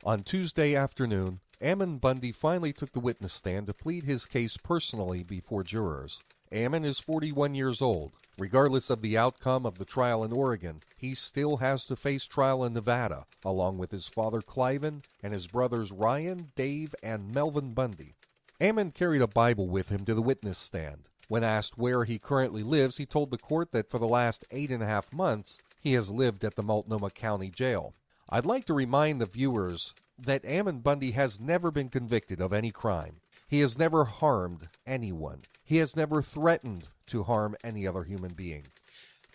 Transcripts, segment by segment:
On Tuesday afternoon, Ammon Bundy finally took the witness stand to plead his case personally before jurors. Ammon is 41 years old. Regardless of the outcome of the trial in Oregon, he still has to face trial in Nevada, along with his father Cliven and his brothers Ryan, Dave, and Melvin Bundy. Ammon carried a Bible with him to the witness stand. When asked where he currently lives, he told the court that for the last 8.5 months, he has lived at the Multnomah County Jail. I'd like to remind the viewers that Ammon Bundy has never been convicted of any crime. He has never harmed anyone. He has never threatened to harm any other human being.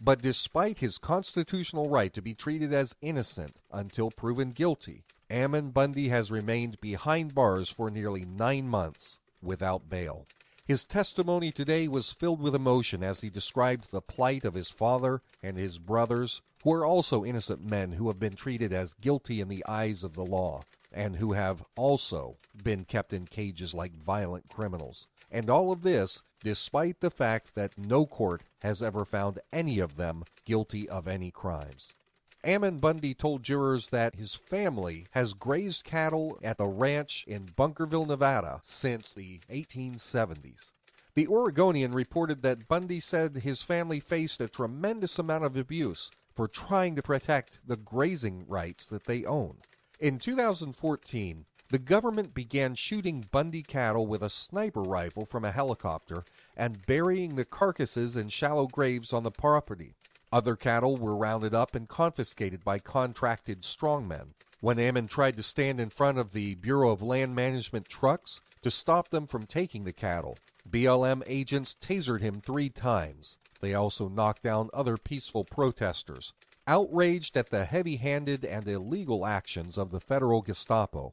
But despite his constitutional right to be treated as innocent until proven guilty, Ammon Bundy has remained behind bars for nearly 9 months without bail. His testimony today was filled with emotion as he described the plight of his father and his brothers, who are also innocent men who have been treated as guilty in the eyes of the law, and who have also been kept in cages like violent criminals. And all of this despite the fact that no court has ever found any of them guilty of any crimes. Ammon Bundy told jurors that his family has grazed cattle at the ranch in Bunkerville, Nevada since the 1870s. The Oregonian reported that Bundy said his family faced a tremendous amount of abuse for trying to protect the grazing rights that they own. In 2014, the government began shooting Bundy cattle with a sniper rifle from a helicopter and burying the carcasses in shallow graves on the property. Other cattle were rounded up and confiscated by contracted strongmen. When Ammon tried to stand in front of the Bureau of Land Management trucks to stop them from taking the cattle, BLM agents tasered him 3 times. They also knocked down other peaceful protesters. Outraged at the heavy-handed and illegal actions of the federal Gestapo,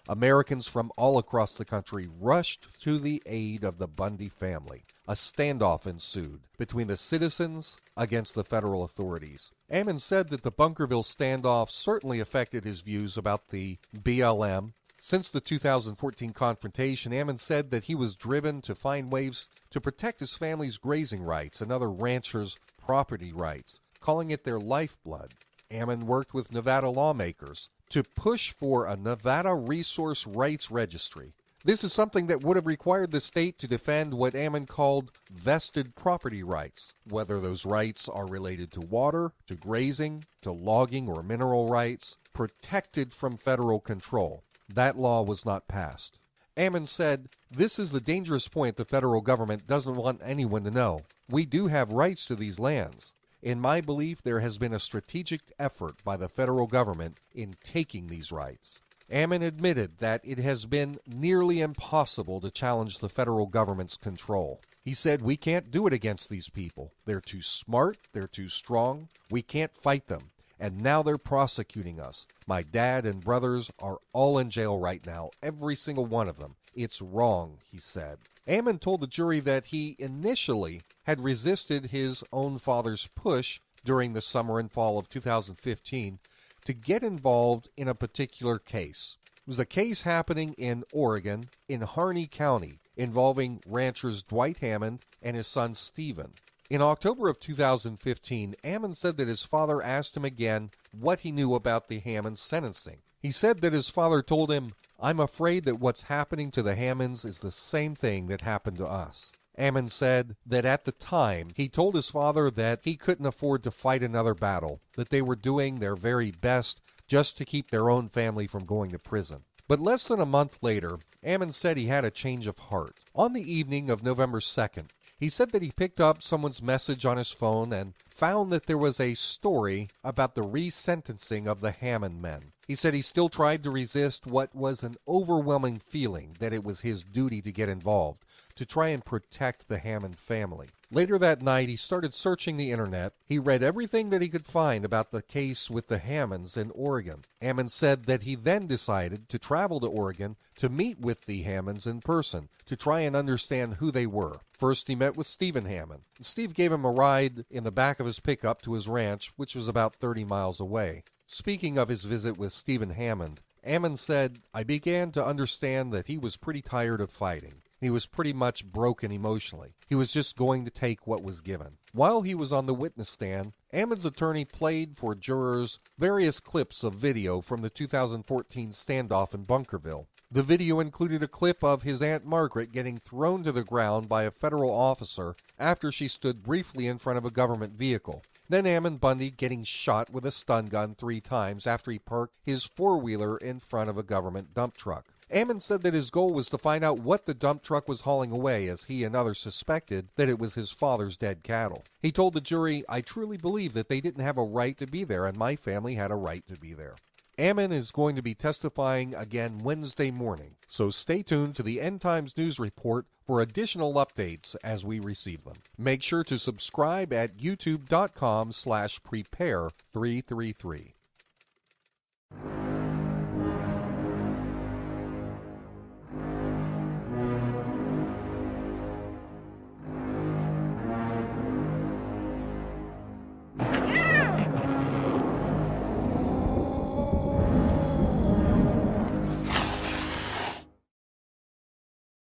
Americans from all across the country rushed to the aid of the Bundy family. A standoff ensued between the citizens against the federal authorities. Ammon said that the Bunkerville standoff certainly affected his views about the BLM. Since the 2014 confrontation, Ammon said that he was driven to find ways to protect his family's grazing rights and other ranchers' property rights, calling it their lifeblood. Ammon worked with Nevada lawmakers to push for a Nevada Resource Rights Registry. This is something that would have required the state to defend what Ammon called vested property rights, whether those rights are related to water, to grazing, to logging, or mineral rights, protected from federal control. That law was not passed. Ammon said, "This is the dangerous point the federal government doesn't want anyone to know. We do have rights to these lands. In my belief, there has been a strategic effort by the federal government in taking these rights." Ammon admitted that it has been nearly impossible to challenge the federal government's control. He said, "We can't do it against these people. They're too smart, they're too strong, we can't fight them. And now they're prosecuting us. My dad and brothers are all in jail right now, every single one of them. It's wrong," he said. Ammon told the jury that he initially had resisted his own father's push during the summer and fall of 2015 to get involved in a particular case. It was a case happening in Oregon, in Harney County, involving ranchers Dwight Hammond and his son Stephen. In October of 2015, Ammon said that his father asked him again what he knew about the Hammond sentencing. He said that his father told him, "I'm afraid that what's happening to the Hammonds is the same thing that happened to us." Ammon said that at the time, he told his father that he couldn't afford to fight another battle, that they were doing their very best just to keep their own family from going to prison. But less than a month later, Ammon said he had a change of heart. On the evening of November 2nd, he said that he picked up someone's message on his phone and found that there was a story about the resentencing of the Hammond men. He said he still tried to resist what was an overwhelming feeling that it was his duty to get involved, to try and protect the Hammond family. Later that night, he started searching the internet. He read everything that he could find about the case with the Hammonds in Oregon. Ammon said that he then decided to travel to Oregon to meet with the Hammonds in person, to try and understand who they were. First, he met with Stephen Hammond. Steve gave him a ride in the back of his pickup to his ranch, which was about 30 miles away. Speaking of his visit with Stephen Hammond, Ammon said, "I began to understand that he was pretty tired of fighting. He was pretty much broken emotionally. He was just going to take what was given." While he was on the witness stand, Ammon's attorney played for jurors various clips of video from the 2014 standoff in Bunkerville. The video included a clip of his Aunt Margaret getting thrown to the ground by a federal officer after she stood briefly in front of a government vehicle. Then Ammon Bundy getting shot with a stun gun 3 times after he parked his four-wheeler in front of a government dump truck. Ammon said that his goal was to find out what the dump truck was hauling away, as he and others suspected that it was his father's dead cattle. He told the jury, "I truly believe that they didn't have a right to be there, and my family had a right to be there." Ammon is going to be testifying again Wednesday morning, so stay tuned to the End Times News Report for additional updates as we receive them. Make sure to subscribe at youtube.com/prepare333.